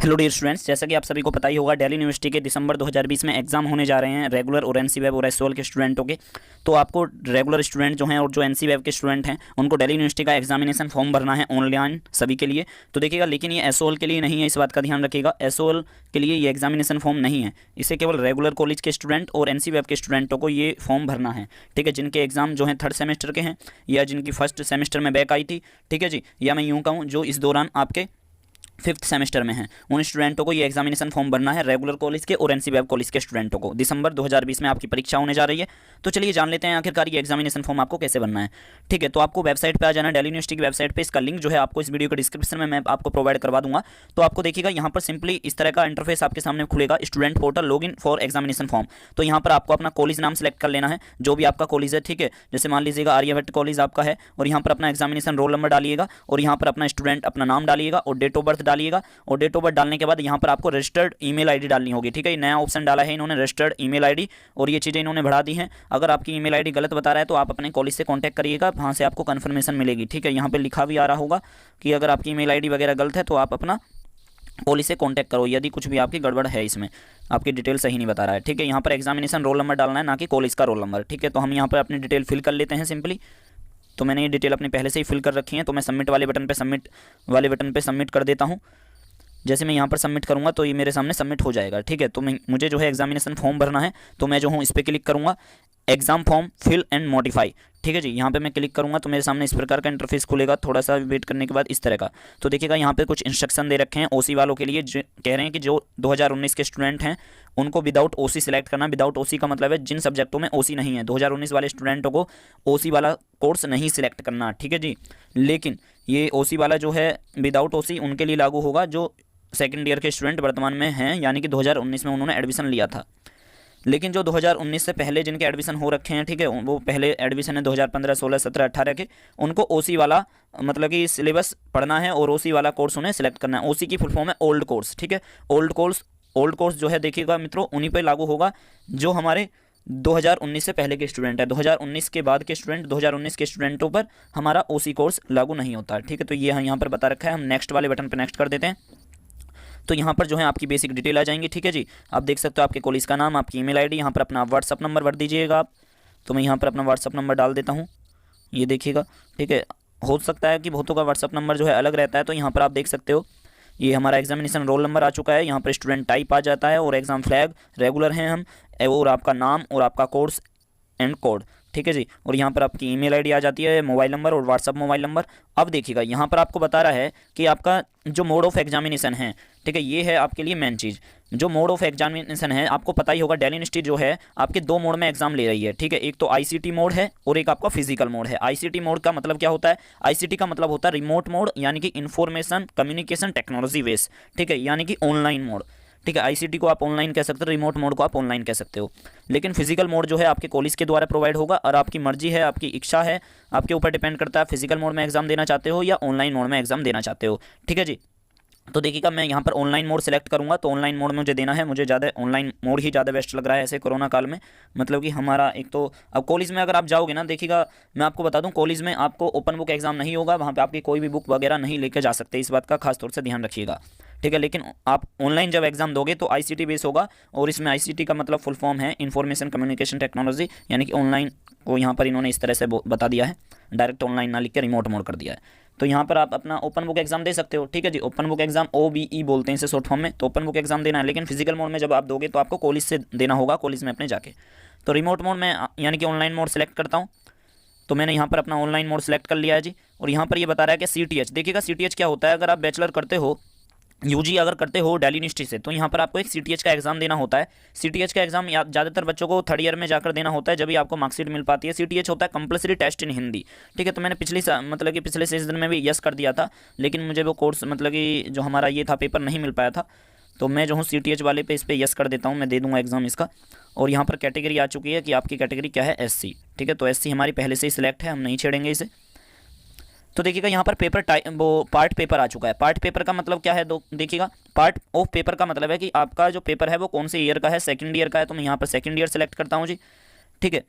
Hello dear students, जैसा कि आप सभी को पता ही होगा, दिल्ली यूनिवर्सिटी के दिसंबर 2020 में एग्जाम होने जा रहे हैं रेगुलर और एनसी वेब और एसओएल के स्टूडेंटों के। तो आपको रेगुलर स्टूडेंट जो हैं और जो एनसी वेब के स्टूडेंट हैं उनको दिल्ली यूनिवर्सिटी का एग्जामिनेशन फॉर्म भरना है ऑनलाइन सभी के लिए। तो देखिएगा, लेकिन ये एसओएल के लिए नहीं है, इस बात का ध्यान रखिएगा। एसओएल के लिए ये एग्जामिनेशन फॉर्म नहीं है, इसे केवल रेगुलर कॉलेज के स्टूडेंट और एनसी वेब के स्टूडेंटों को ये फॉर्म भरना है। ठीक है, जिनके एग्जाम जो हैं थर्ड सेमेस्टर के हैं या जिनकी फर्स्ट सेमेस्टर में बैक आई थी, ठीक है जी, या मैं यूँ कहूँ जो इस दौरान आपके फिफ्थ सेमेस्टर में हैं, उन स्टूडेंटों को ये एग्जामिनेशन फॉर्म भरना है, रेगुलर कॉलेज के और एनसी वेब कॉलेज के स्टूडेंटों को। दिसंबर 2020 में आपकी परीक्षा होने जा रही है। तो चलिए जान लेते हैं आखिरकार ये एग्जामिनेशन फॉर्म आपको कैसे भरना है। ठीक है, तो आपको वेबसाइट पे आ जाना है, दिल्ली यूनिवर्सिटी की वेबसाइट पे। इसका लिंक जो है आपको इस वीडियो के डिस्क्रिप्शन में मैं आपको प्रोवाइड करवा दूंगा। तो आपको देखिएगा यहाँ पर सिंपली इस तरह का इंटरफेस आपके सामने खुलेगा, student portal login for examination form. तो यहाँ पर आपको अपना कॉलेज नाम सेलेक्ट कर लेना है, जो भी आपका कॉलेज है। ठीक है, जैसे मान लीजिएगा आर्यभट्ट कॉलेज आपका है, और यहाँ पर अपना एग्जामिनेशन रोल नंबर डालिएगा, और यहाँ पर अपना स्टूडेंट अपना नाम डालिएगा और डेट ऑफ बर्थ डालिएगा। और डेट ऑफ बर्थ डालने के बाद यहाँ पर आपको रजिस्टर्ड ईमेल आईडी डालनी होगी। ठीक है, नया ऑप्शन डाला है इन्होंने, रजिस्टर्ड ईमेल आईडी, और ये चीज़ें इन्होंने बढ़ा दी हैं। अगर आपकी ईमेल आईडी गलत बता रहा है तो आप अपने कॉलेज से कांटेक्ट करिएगा, वहाँ से आपको कंफर्मेशन मिलेगी। ठीक है, यहाँ पे लिखा भी आ रहा होगा कि अगर आपकी ईमेल आईडी वगैरह गलत है तो आप अपना कॉलेज से कांटेक्ट करो, यदि कुछ भी आपकी गड़बड़ है, इसमें आपकी डिटेल सही नहीं बता रहा है। ठीक है, यहाँ पर एग्जामिनेशन रोल नंबर डालना है, ना कि कॉलेज का रोल नंबर। ठीक है, तो हम यहाँ पर अपनी डिटेल फिल कर लेते हैं सिंपली। तो मैंने ये डिटेल अपनी पहले से ही फिल कर रखी है, तो मैं सबमिट वाले बटन पे सबमिट कर देता हूँ। जैसे मैं यहाँ पर सबमिट करूँगा तो ये मेरे सामने सबमिट हो जाएगा। ठीक है, तो मुझे जो है एग्जामिनेशन फॉर्म भरना है, तो मैं जो हूँ इस पर क्लिक करूँगा, exam form fill and modify. ठीक है जी, यहाँ पे मैं क्लिक करूँगा तो मेरे सामने इस प्रकार का इंटरफेस खुलेगा, थोड़ा सा वेट करने के बाद इस तरह का। तो देखिएगा यहाँ पे कुछ इंस्ट्रक्शन दे रखे हैं ओसी वालों के लिए, जो कह रहे हैं कि जो 2019 के स्टूडेंट हैं उनको विदाउट ओसी सिलेक्ट करना। विदाउट ओसी का मतलब है जिन सब्जेक्टों में ओसी नहीं है, 2019 वाले स्टूडेंटों को ओसी वाला कोर्स नहीं सिलेक्ट करना। ठीक है जी, लेकिन ये ओसी वाला जो है विदाउट ओसी उनके लिए लागू होगा जो सेकेंड ईयर के स्टूडेंट वर्तमान में हैं, यानी कि 2019 में उन्होंने एडमिशन लिया था। लेकिन जो 2019 से पहले जिनके एडमिशन हो रखे हैं, ठीक है, वो पहले एडमिशन है 2015, 16, 17, 18 के, उनको ओसी वाला मतलब कि सिलेबस पढ़ना है और ओसी वाला कोर्स उन्हें सेलेक्ट करना है। ओसी की फुल फॉर्म है ओल्ड कोर्स। ठीक है, ओल्ड कोर्स जो है देखिएगा मित्रों, उन्हीं पर लागू होगा जो हमारे 2019 से पहले के स्टूडेंट है। 2019 के बाद के स्टूडेंट, 2019 के स्टूडेंटों पर हमारा ओसी कोर्स लागू नहीं होता। ठीक है, तो ये यहाँ पर बता रखा है। हम नेक्स्ट वाले बटन पर नेक्स्ट कर देते हैं। तो यहाँ पर जो है आपकी बेसिक डिटेल आ जाएंगी। ठीक है जी, आप देख सकते हो आपके कॉलेज का नाम, आपकी ईमेल आईडी, यहाँ पर अपना व्हाट्सअप नंबर भर दीजिएगा आप। तो मैं यहाँ पर अपना व्हाट्सअप नंबर डाल देता हूँ, ये देखिएगा। ठीक है, हो सकता है कि बहुतों का व्हाट्सअप नंबर जो है अलग रहता है, तो यहाँ पर आप देख सकते हो ये हमारा एग्जामिनेशन रोल नंबर आ चुका है। यहाँ पर स्टूडेंट टाइप आ जाता है और एग्जाम फ्लैग रेगुलर हैं हम, और आपका नाम और आपका कोर्स एंड कोड। ठीक है जी, और यहाँ पर आपकी ईमेल आईडी आ जाती है, मोबाइल नंबर और व्हाट्सअप मोबाइल नंबर। अब देखिएगा यहाँ पर आपको बता रहा है कि आपका जो मोड ऑफ एग्जामिनेशन है, ठीक है, ये है आपके लिए मेन चीज़। जो मोड ऑफ एग्जामिनेशन है, आपको पता ही होगा दिल्ली यूनिवर्सिटी जो है आपके दो मोड में एग्जाम ले रही है। ठीक है, एक तो आईसीटी मोड है और एक आपका फिजिकल मोड है। आईसीटी मोड का मतलब क्या होता है? आईसीटी का मतलब होता है रिमोट मोड, यानी कि इंफॉर्मेशन कम्युनिकेशन टेक्नोलॉजी बेस। ठीक है, यानी कि ऑनलाइन मोड। ठीक है, आईसीटी को आप ऑनलाइन कह सकते हो, रिमोट मोड को आप ऑनलाइन कह सकते हो। लेकिन फिजिकल मोड जो है आपके कॉलेज के द्वारा प्रोवाइड होगा, और आपकी मर्जी है, आपकी इच्छा है, आपके ऊपर डिपेंड करता है फिजिकल मोड में एग्जाम देना चाहते हो या ऑनलाइन मोड में एग्जाम देना चाहते हो। ठीक है जी, तो देखिएगा मैं यहाँ पर ऑनलाइन मोड सेलेक्ट करूँगा, तो ऑनलाइन मोड में मुझे देना है। मुझे ज़्यादा ऑनलाइन मोड ही ज़्यादा बेस्ट लग रहा है ऐसे कोरोना काल में। मतलब कि हमारा एक तो अब कॉलेज में अगर आप जाओगे ना, देखिएगा मैं आपको बता दूँ, कॉलेज में आपको ओपन बुक एग्जाम नहीं होगा, वहाँ पे आपकी कोई भी बुक वगैरह नहीं लेके जा सकते, इस बात का खास तौर से ध्यान रखिएगा। ठीक है, लेकिन आप ऑनलाइन जब एग्जाम दोगे तो आईसीटी बेस होगा, और इसमें आईसीटी का मतलब फुल फॉर्म है इंफॉर्मेशन कम्युनिकेशन टेक्नोलॉजी, यानी कि ऑनलाइन को यहाँ पर इन्होंने इस तरह से बता दिया है, डायरेक्ट ऑनलाइन ना लिख के रिमोट मोड कर दिया है। तो यहाँ पर आप अपना ओपन बुक एग्जाम दे सकते हो। ठीक है जी, ओपन बुक एग्जाम OBE बोलते हैं इसे शॉर्ट फॉर्म में। तो ओपन बुक एग्जाम देना है, लेकिन फिजिकल मोड में जब आप दोगे तो आपको कॉलेज से देना होगा, कॉलेज में अपने जाके। तो रिमोट मोड में यानी कि ऑनलाइन मोड सेलेक्ट करता हूँ। तो मैंने यहाँ पर अपना ऑनलाइन मोड सेलेक्ट कर लिया है जी। और यहाँ पर ये बता रहा है कि CTH, देखिएगा CTH क्या होता है। अगर आप बैचलर करते हो, यूजी अगर करते हो दिल्ली यूनिवर्सिटी से, तो यहाँ पर आपको एक CTH का एग्जाम देना होता है। CTH का एग्जाम ज़्यादातर बच्चों को थर्ड ईयर में जाकर देना होता है, जब भी आपको मार्कशीट मिल पाती है। CTH होता है कंपलसरी टेस्ट इन हिंदी। ठीक है, तो मैंने पिछले सीजन में भी यस कर दिया था, लेकिन मुझे वो कोर्स मतलब कि जो हमारा ये था पेपर नहीं मिल पाया था। तो मैं जो हूँ CTH वाले पे इस पर यस कर देता हूँ, मैं दे दूँगा एग्जाम इसका। और यहाँ पर कैटेगरी आ चुकी है कि आपकी कैटेगरी क्या है, SC। ठीक है, तो SC हमारी पहले से ही सिलेक्ट है, हम नहीं छेड़ेंगे इसे। तो देखिएगा यहाँ पर पार्ट पेपर आ चुका है। पार्ट पेपर का मतलब क्या है, देखिएगा पार्ट ऑफ पेपर का मतलब है कि आपका जो पेपर है वो कौन से ईयर का है, सेकंड ईयर का है। तो मैं यहाँ पर सेकंड ईयर सेलेक्ट करता हूँ जी। ठीक है,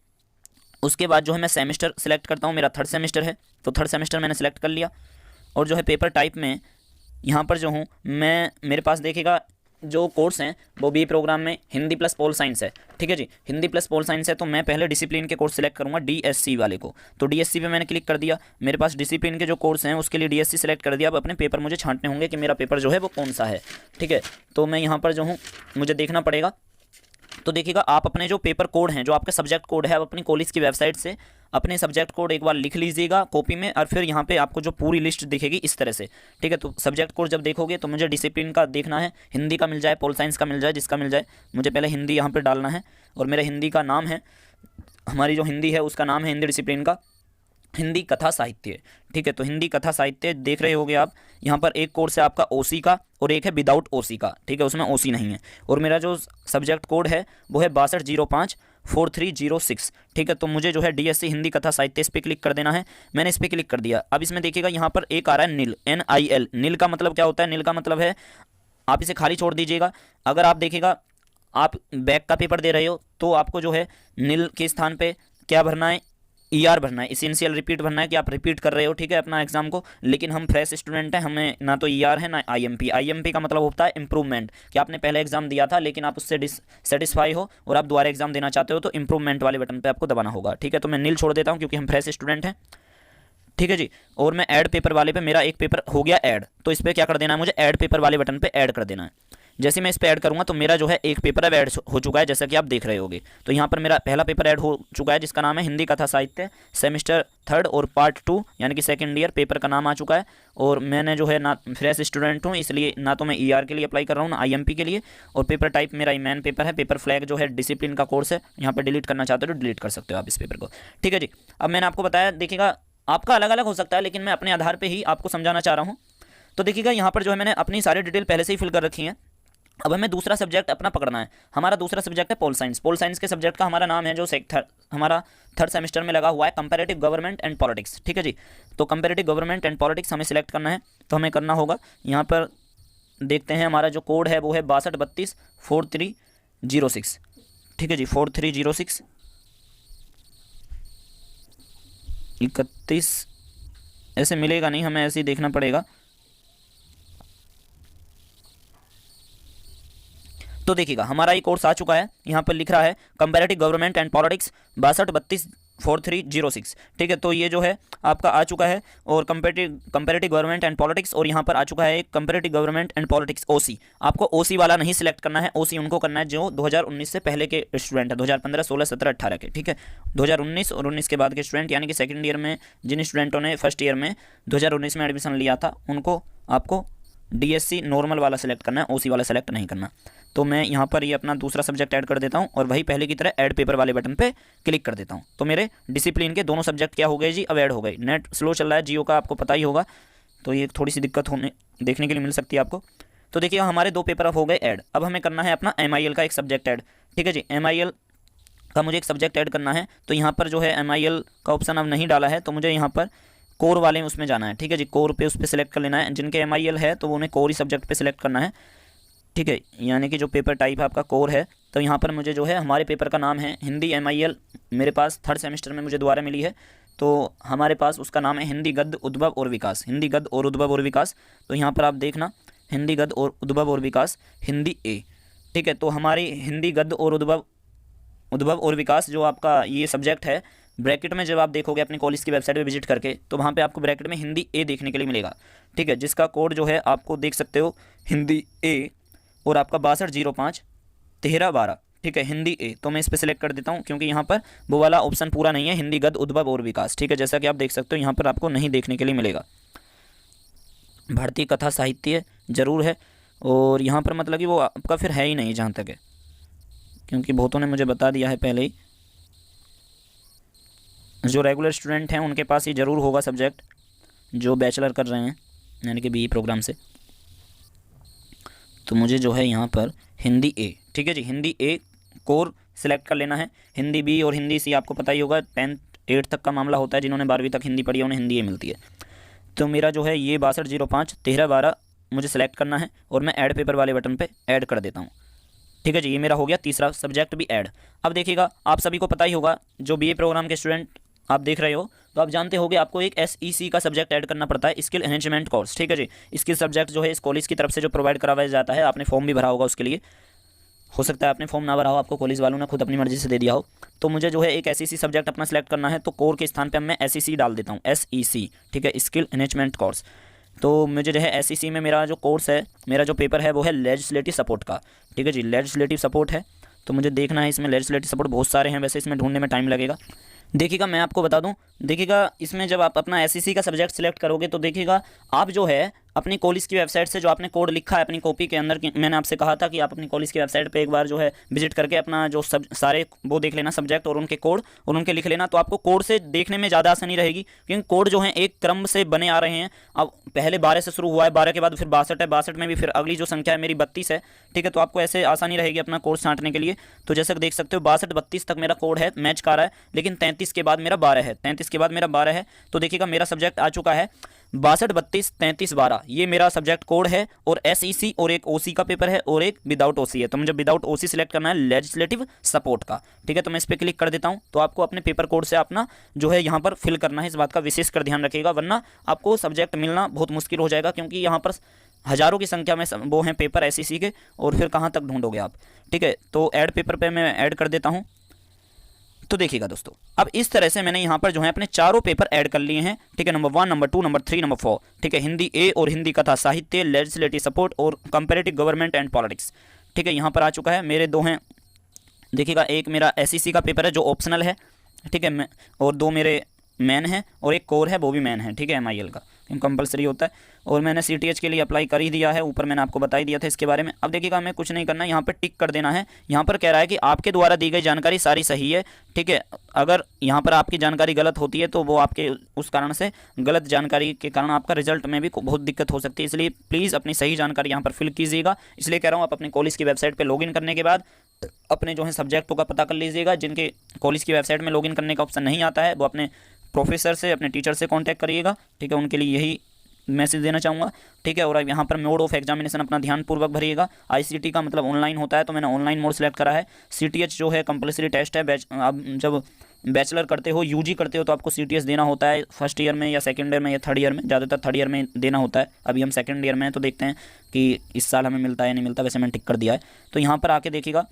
उसके बाद जो है मैं सेमेस्टर सेलेक्ट करता हूँ, मेरा थर्ड सेमेस्टर है, तो थर्ड सेमेस्टर मैंने सेलेक्ट कर लिया। और जो है पेपर टाइप में यहाँ पर जो हूँ मैं, मेरे पास देखिएगा जो कोर्स हैं वो बी प्रोग्राम में हिंदी प्लस पोल साइंस है, ठीक है जी, हिंदी प्लस पोल साइंस है। तो मैं पहले डिसिप्लिन के कोर्स सेलेक्ट करूँगा, डीएससी वाले को। तो डीएससी पे मैंने क्लिक कर दिया, मेरे पास डिसिप्लिन के जो कोर्स हैं उसके लिए डीएससी सेलेक्ट कर दिया। अब अपने पेपर मुझे छांटने होंगे कि मेरा पेपर जो है वो कौन सा है, ठीक है। तो मैं यहाँ पर जो हूँ मुझे देखना पड़ेगा। तो देखिएगा आप अपने जो पेपर कोड हैं, जो आपके सब्जेक्ट कोड है, आप अपनी कॉलेज की वेबसाइट से अपने सब्जेक्ट कोड एक बार लिख लीजिएगा कॉपी में, और फिर यहाँ पे आपको जो पूरी लिस्ट दिखेगी इस तरह से, ठीक है। तो सब्जेक्ट कोड जब देखोगे तो मुझे डिसिप्लिन का देखना है, हिंदी का मिल जाए, पोल साइंस का मिल जाए, जिसका मिल जाए। मुझे पहले हिंदी यहाँ पर डालना है, और मेरा हिंदी का नाम है, हमारी जो हिंदी है उसका नाम है हिंदी डिसिप्लिन का हिंदी कथा साहित्य, ठीक है। तो हिंदी कथा साहित्य देख रहे होगे आप, यहाँ पर एक कोर्स है आपका ओसी का और एक है विदाउट ओसी का, ठीक है, उसमें ओसी नहीं है। और मेरा जो सब्जेक्ट कोड है वो है 62054306, ठीक है। तो मुझे जो है डीएससी हिंदी कथा साहित्य इस पर क्लिक कर देना है। मैंने इस पर क्लिक कर दिया। अब इसमें देखिएगा यहाँ पर एक आ रहा है नील, NIL। नील का मतलब क्या होता है? नील का मतलब है आप इसे खाली छोड़ दीजिएगा। अगर आप देखिएगा आप बैक का पेपर दे रहे हो तो आपको जो है नील के स्थान पे क्या भरना है? ER भरना है, इसेंशियल रिपीट भरना है कि आप रिपीट कर रहे हो, ठीक है, अपना एग्जाम को। लेकिन हम फ्रेश स्टूडेंट हैं, हमें ना तो ER है ना IMP। IMP का मतलब होता है इंप्रूवमेंट, कि आपने पहले एग्जाम दिया था लेकिन आप उससे डिससेटिस्फाई हो और आप दोबारा एग्जाम देना चाहते हो, तो इंप्रूवमेंट वाले बटन पर आपको दबाना होगा, ठीक है। तो मैं नील छोड़ देता हूँ क्योंकि हम फ्रेश स्टूडेंट हैं, ठीक है जी। और मैं ऐड पेपर वाले पे, मेरा एक पेपर हो गया ऐड, तो इस पर क्या कर देना है? मुझे ऐड पेपर वाले बटन पे ऐड कर देना है। जैसे मैं इस पर ऐड करूंगा तो मेरा जो है एक पेपर अब ऐड हो चुका है, जैसा कि आप देख रहे होगे। तो यहाँ पर मेरा पहला पेपर ऐड हो चुका है जिसका नाम है हिंदी कथा साहित्य सेमेस्टर 3 और पार्ट 2, यानी कि सेकंड ईयर। पेपर का नाम आ चुका है। और मैंने जो है ना फ्रेश स्टूडेंट हूँ, इसलिए ना तो मैं ER के लिए अप्लाई कर रहा हूँ ना IMP के लिए। और पेपर टाइप मेरा ईमैन पेपर है। पेपर फ्लैग जो है डिसिप्लिन का कोर्स है, यहाँ पर डिलीट करना चाहते हो तो डिलीट कर सकते हो आप इस पेपर को, ठीक है जी। अब मैंने आपको बताया, देखिएगा आपका अलग अलग हो सकता है लेकिन मैं अपने आधार पे ही आपको समझाना चाह रहा हूँ। तो देखिएगा यहाँ पर जो है मैंने अपनी सारी डिटेल पहले से ही फिल कर रखी है। अब हमें दूसरा सब्जेक्ट अपना पकड़ना है। हमारा दूसरा सब्जेक्ट है पोल साइंस। पोल साइंस के सब्जेक्ट का हमारा नाम है जो हमारा थर्ड सेमेस्टर में लगा हुआ है, कंपैरेटिव गवर्नमेंट एंड पॉलिटिक्स, ठीक है जी। तो कंपैरेटिव गवर्नमेंट एंड पॉलिटिक्स हमें सिलेक्ट करना है। तो हमें करना होगा, यहाँ पर देखते हैं हमारा जो कोड है वो है 62324306, ठीक है जी, 4306 31, ऐसे मिलेगा नहीं, हमें ऐसे ही देखना पड़ेगा। तो देखिएगा हमारा ये कोर्स आ चुका है, यहाँ पर लिख रहा है कंपैरेटिव गवर्नमेंट एंड पॉलिटिक्स 62324306, ठीक है। तो ये जो है आपका आ चुका है, और कंपैरेटिव गवर्नमेंट एंड पॉलिटिक्स, और यहाँ पर आ चुका है एक comparative government and politics OC। आपको OC वाला नहीं सिलेक्ट करना है, OC उनको करना है जो 2019 से पहले के स्टूडेंट है, 2015, 16, 17, 18 के, ठीक है। 2019 और 19 के बाद के स्टूडेंट, यानी कि सेकेंड ईयर में जिन स्टूडेंटों ने फर्स्ट ईयर में 2019 में एडमिशन लिया था, उनको आपको DSC नॉर्मल वाला सेलेक्ट करना है, OC वाला सेलेक्ट नहीं करना। तो मैं यहाँ पर ये अपना दूसरा सब्जेक्ट ऐड कर देता हूँ, और वही पहले की तरह ऐड पेपर वाले बटन पे क्लिक कर देता हूँ। तो मेरे डिसिप्लिन के दोनों सब्जेक्ट क्या हो गए जी? अब ऐड हो गए। नेट स्लो चल रहा है जियो का, आपको पता ही होगा, तो ये थोड़ी सी दिक्कत देखने के लिए मिल सकती है आपको। तो देखिए हमारे 2 पेपर अब हो गए ऐड। अब हमें करना है अपना MIL का एक सब्जेक्ट ऐड, ठीक है जी। MIL का मुझे एक सब्जेक्ट ऐड करना है। तो यहाँ पर जो है MIL का ऑप्शन अब नहीं डाला है, तो मुझे यहाँ पर कोर वाले में उसमें जाना है, ठीक है जी। कोर पे उस पर सिलेक्ट कर लेना है। जिनके MIL है तो उन्हें कोर ही सब्जेक्ट पे सिलेक्ट करना है, ठीक है, यानी कि जो पेपर टाइप है आपका कोर है। तो यहाँ पर मुझे जो है हमारे पेपर का नाम है हिंदी MIL, मेरे पास थर्ड सेमेस्टर में मुझे दोबारा मिली है, तो हमारे पास उसका नाम है हिंदी गद्य उद्भव और विकास, हिंदी गद्य और उद्भव और विकास। तो यहाँ पर आप देखना हिंदी गद्य और उद्भव और विकास हिंदी A, ठीक है। तो हमारी हिंदी गद्य और उद्भव और विकास जो आपका ये सब्जेक्ट है, ब्रैकेट में जब आप देखोगे अपने कॉलेज की वेबसाइट पे विजिट करके, तो वहाँ पे आपको ब्रैकेट में हिंदी A देखने के लिए मिलेगा, ठीक है, जिसका कोड जो है आपको देख सकते हो हिंदी A, और आपका 62051312, ठीक है, हिंदी A। तो मैं इस पर सिलेक्ट कर देता हूँ क्योंकि यहाँ पर वो वाला ऑप्शन पूरा नहीं है, हिंदी गद्य उद्भव और विकास, ठीक है। जैसा कि आप देख सकते हो यहाँ पर आपको नहीं देखने के लिए मिलेगा। भारतीय कथा साहित्य जरूर है, और यहाँ पर मतलब कि वो आपका फिर है ही नहीं जहाँ तक है, क्योंकि बहुतों ने मुझे बता दिया है पहले ही। जो रेगुलर स्टूडेंट हैं उनके पास ये ज़रूर होगा सब्जेक्ट, जो बैचलर कर रहे हैं यानी कि BE प्रोग्राम से। तो मुझे जो है यहाँ पर हिंदी A, ठीक है जी, हिंदी A कोर सिलेक्ट कर लेना है। हिंदी B और हिंदी C आपको पता ही होगा, 10th 8th तक का मामला होता है, जिन्होंने 12वीं तक हिंदी पढ़ी है उन्हें हिंदी A मिलती है। तो मेरा जो है ये 62051312 मुझे सेलेक्ट करना है, और मैं ऐड पेपर वाले बटन पर ऐड कर देता हूँ, ठीक है जी। ये मेरा हो गया तीसरा सब्जेक्ट भी ऐड। अब देखिएगा आप सभी को पता ही होगा, जो BA प्रोग्राम के स्टूडेंट आप देख रहे हो, तो आप जानते होगे आपको एक SEC का सब्जेक्ट ऐड करना पड़ता है, स्किल एनहेंसमेंट कोर्स। ठीक है जी, स्किल सब्जेक्ट जो है इस कॉलेज की तरफ से जो प्रोवाइड करवाया जाता है, आपने फॉर्म भी भरा होगा उसके लिए, हो सकता है आपने फॉर्म ना भरा हो, आपको कॉलेज वालों ने खुद अपनी मर्जी से दे दिया हो। तो मुझे जो है एक SEC सब्जेक्ट अपना सेलेक्ट करना है, तो कोर के स्थान पे मैं SEC डाल देता हूँ, SEC। ठीक है, स्किल एनहेंसमेंट कोर्स। तो मुझे जो है SEC में मेरा जो कोर्स है, मेरा जो पेपर है वो है लेजिस्लेटिव सपोर्ट का। ठीक है जी, लेजिस्लेटिव सपोर्ट है, तो मुझे देखना है इसमें लेजिस्लेटिव सपोर्ट बहुत सारे हैं, वैसे इसमें ढूंढने में टाइम लगेगा। देखिएगा मैं आपको बता दूं, देखिएगा इसमें जब आप अपना SEC का सब्जेक्ट सिलेक्ट करोगे तो देखिएगा आप जो है अपनी कॉलेज की वेबसाइट से जो आपने कोड लिखा है अपनी कॉपी के अंदर, मैंने आपसे कहा था कि आप अपनी कॉलेज की वेबसाइट पे एक बार जो है विजिट करके अपना जो सब सारे वो देख लेना सब्जेक्ट और उनके कोड और उनके लिख लेना, तो आपको कोड से देखने में ज़्यादा आसानी रहेगी, क्योंकि कोड जो है एक क्रम से बने आ रहे हैं। अब पहले 12 से शुरू हुआ है, 12 के बाद फिर 62 है, 62 में भी फिर अगली जो संख्या है मेरी 32 है। ठीक है, तो आपको ऐसे आसानी रहेगी अपना कोड छांटने के लिए। तो जैसे देख सकते हो 62 32 तक मेरा कोड है, मैच कर रहा है, लेकिन 33 के बाद मेरा 12 है, 33 के बाद मेरा 12 है। तो देखिएगा मेरा सब्जेक्ट आ चुका है 62 32 33 12, ये मेरा सब्जेक्ट कोड है। और SEC और एक OC का पेपर है और एक विदाउट OC है, तो मुझे विदाउट OC सिलेक्ट करना है लेजिस्लेटिव सपोर्ट का। ठीक है, तो मैं इस पर क्लिक कर देता हूँ। तो आपको अपने पेपर कोड से अपना जो है यहाँ पर फिल करना है, इस बात का विशेष कर ध्यान रखिएगा, वरना आपको सब्जेक्ट मिलना बहुत मुश्किल हो जाएगा, क्योंकि यहाँ पर हज़ारों की संख्या में वो हैं पेपर SEC के, और फिर कहाँ तक ढूंढोगे आप। ठीक है, तो ऐड पेपर पे मैं ऐड कर देता हूँ। तो देखिएगा दोस्तों, अब इस तरह से मैंने यहाँ पर जो है अपने चारों पेपर ऐड कर लिए हैं। ठीक है, नंबर 1 नंबर 2 नंबर 3 नंबर 4। ठीक है, हिंदी A और हिंदी कथा साहित्य, लेजिस्लेटिव सपोर्ट और कंपैरेटिव गवर्नमेंट एंड पॉलिटिक्स। ठीक है, यहाँ पर आ चुका है, मेरे 2 हैं। देखिएगा एक मेरा SEC का पेपर है जो ऑप्शनल है। ठीक है, और 2 मेरे मैन है और एक कोर है वो भी मैन है। ठीक है, MIL का कंपलसरी होता है। और मैंने CTH के लिए अप्लाई कर ही दिया है, ऊपर मैंने आपको बता ही दिया था इसके बारे में। अब देखिएगा हमें कुछ नहीं करना है, यहाँ पर टिक कर देना है। यहाँ पर कह रहा है कि आपके द्वारा दी गई जानकारी सारी सही है। ठीक है, अगर यहाँ पर आपकी जानकारी गलत होती है तो वो आपके उस कारण से गलत जानकारी के कारण आपका रिजल्ट में भी बहुत दिक्कत हो सकती है, इसलिए प्लीज़ अपनी सही जानकारी यहाँ पर फिल कीजिएगा। इसलिए कह रहा हूँ आप अपने कॉलेज की वेबसाइट पर लॉगिन करने के बाद अपने जो है सब्जेक्टों का पता कर लीजिएगा। जिनके कॉलेज की वेबसाइट में लॉगिन करने का ऑप्शन नहीं आता है वो अपने प्रोफेसर से, अपने टीचर से कांटेक्ट करिएगा। ठीक है, उनके लिए यही मैसेज देना चाहूँगा। ठीक है, और अब यहाँ पर मोड ऑफ एग्जामिनेशन अपना ध्यानपूर्वक भरिएगा। ICT का मतलब ऑनलाइन होता है, तो मैंने ऑनलाइन मोड सेलेक्ट करा है। CTH जो है कंपलसरी टेस्ट है। अब जब बैचलर करते हो, UG करते हो, तो आपको CTH देना होता है फर्स्ट ईयर में या सेकंड ईयर में या थर्ड ईयर में, ज़्यादातर थर्ड ईयर में देना होता है। अभी हम सेकंड ईयर में हैं, तो देखते हैं कि इस साल हमें मिलता है या नहीं मिलता। वैसे मैंने टिक कर दिया है। तो यहाँ पर आके देखिएगा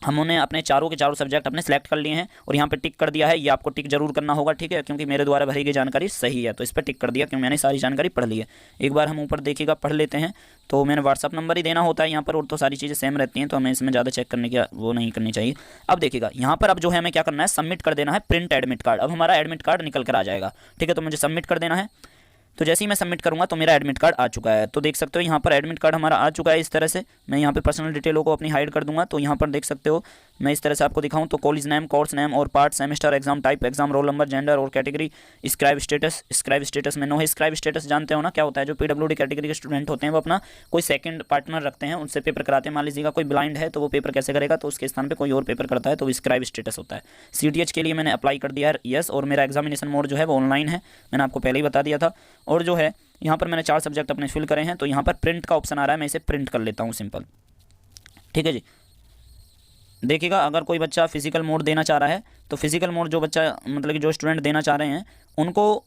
हमने अपने चारों के चारों सब्जेक्ट अपने सेलेक्ट कर लिए हैं और यहाँ पे टिक कर दिया है। ये आपको टिक जरूर करना होगा, ठीक है, क्योंकि मेरे द्वारा भरी गई जानकारी सही है, तो इस पर टिक कर दिया क्योंकि मैंने सारी जानकारी पढ़ ली है। एक बार हम ऊपर देखिएगा पढ़ लेते हैं, तो मैंने व्हाट्सअप नंबर ही देना होता है यहाँ पर, और तो सारी चीज़ें सेम रहती हैं, तो हमें इसमें ज़्यादा चेक करने की वो नहीं करनी चाहिए। अब देखिएगा यहाँ पर अब जो है हमें क्या करना है, सबमिट कर देना है प्रिंट एडमिट कार्ड। अब हमारा एडमिट कार्ड निकल कर आ जाएगा। ठीक है, तो मुझे सबमिट कर देना है। तो जैसे ही मैं सबमिट करूंगा तो मेरा एडमिट कार्ड आ चुका है। तो देख सकते हो यहाँ पर एडमिट कार्ड हमारा आ चुका है। इस तरह से मैं यहाँ पे पर्सनल डिटेलों को अपनी हाइड कर दूंगा। तो यहाँ पर देख सकते हो मैं इस तरह से आपको दिखाऊं तो कॉलेज नेम, कोर्स नेम और part, semester, exam type, exam roll number, gender और कैटेगरी, स्क्राइब स्टेटस में नो है। स्क्राइब स्टेटस जानते हो ना क्या होता है, जो PWD कैटेगरी के स्टूडेंट होते हैं वो अपना कोई सेकंड पार्टनर रखते हैं, उनसे पेपर कराते हैं। मान लीजिएगा कोई ब्लाइंड है तो वो पेपर कैसे करेगा, तो उसके स्थान पर कोई और पेपर करता है, तो स्क्राइब स्टेटस होता है। CTH के लिए मैंने अप्लाई कर दिया है यस, और मेरा एग्जामिनेशन मोड जो है वो ऑनलाइन है, मैंने आपको पहले ही बता दिया था। और जो है यहाँ पर मैंने 4 सब्जेक्ट अपने फिल करे हैं, तो यहाँ पर प्रिंट का ऑप्शन आ रहा है, मैं इसे प्रिंट कर लेता हूँ सिंपल। ठीक है जी, देखिएगा अगर कोई बच्चा फिजिकल मोड देना चाह रहा है तो फिजिकल मोड जो बच्चा मतलब कि जो स्टूडेंट देना चाह रहे हैं उनको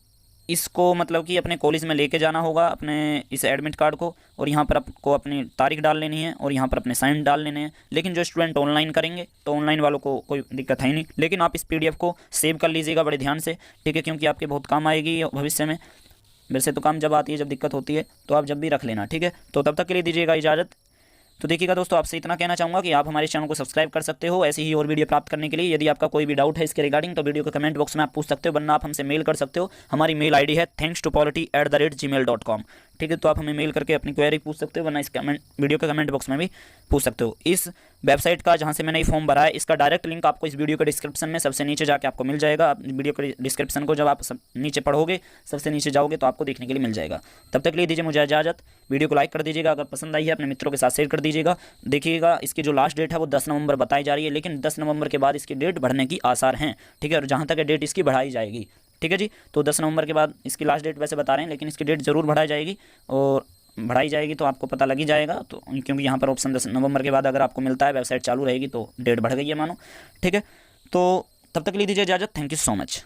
इसको मतलब कि अपने कॉलेज में लेके जाना होगा अपने इस एडमिट कार्ड को, और यहाँ पर आपको अपनी तारीख डाल लेनी है और यहाँ पर अपने साइन डाल लेने हैं। लेकिन जो स्टूडेंट ऑनलाइन करेंगे तो ऑनलाइन वालों को कोई दिक्कत है ही नहीं, लेकिन आप इस PDF को सेव कर लीजिएगा बड़े ध्यान से। ठीक है, क्योंकि आपके बहुत काम आएगी भविष्य में। वैसे तो काम जब आती है, जब दिक्कत होती है, तो आप जब भी रख लेना। ठीक है, तो तब तक के लिए दीजिएगा इजाज़त। तो देखिएगा दोस्तों, आपसे इतना कहना चाहूँगा कि आप हमारे चैनल को सब्सक्राइब कर सकते हो ऐसी ही और वीडियो प्राप्त करने के लिए। यदि आपका कोई भी डाउट है इसके रिगार्डिंग तो वीडियो के कमेंट बॉक्स में आप पूछ सकते हो, वरना आप हमसे मेल कर सकते हो। हमारी मेल ID है thankstopolity@gmail.com। ठीक है, तो आप हमें मेल करके अपनी क्वेरी पूछ सकते हो, वरना इस वीडियो के कमेंट बॉक्स में भी पूछ सकते हो। इस वेबसाइट का जहाँ से मैंने ये फॉर्म भरा है इसका डायरेक्ट लिंक आपको इस वीडियो के डिस्क्रिप्शन में सबसे नीचे जाके आपको मिल जाएगा। आप वीडियो के डिस्क्रिप्शन को जब आप नीचे पढ़ोगे, सबसे नीचे जाओगे तो आपको देखने के लिए मिल जाएगा। तब तक ले दीजिए मुझे इजाज़त। वीडियो को लाइक कर दीजिएगा, अगर पसंद आई है अपने मित्रों के साथ शेयर कर दीजिएगा। देखिएगा इसकी जो लास्ट डेट है वो 10 नवंबर बताई जा रही है, लेकिन 10 नवंबर के बाद इसकी डेट बढ़ने की आसार हैं। ठीक है, और जहाँ तक है डेट इसकी बढ़ाई जाएगी। ठीक है जी, तो 10 नवंबर के बाद इसकी लास्ट डेट वैसे बता रहे हैं, लेकिन इसकी डेट ज़रूर बढ़ाई जाएगी, और बढ़ाई जाएगी तो आपको पता लग ही जाएगा। तो क्योंकि यहाँ पर ऑप्शन 10 नवंबर के बाद अगर आपको मिलता है वेबसाइट चालू रहेगी तो डेट बढ़ गई है मानो। ठीक है, तो तब तक ले दीजिए इजाज़त। Thank you so much.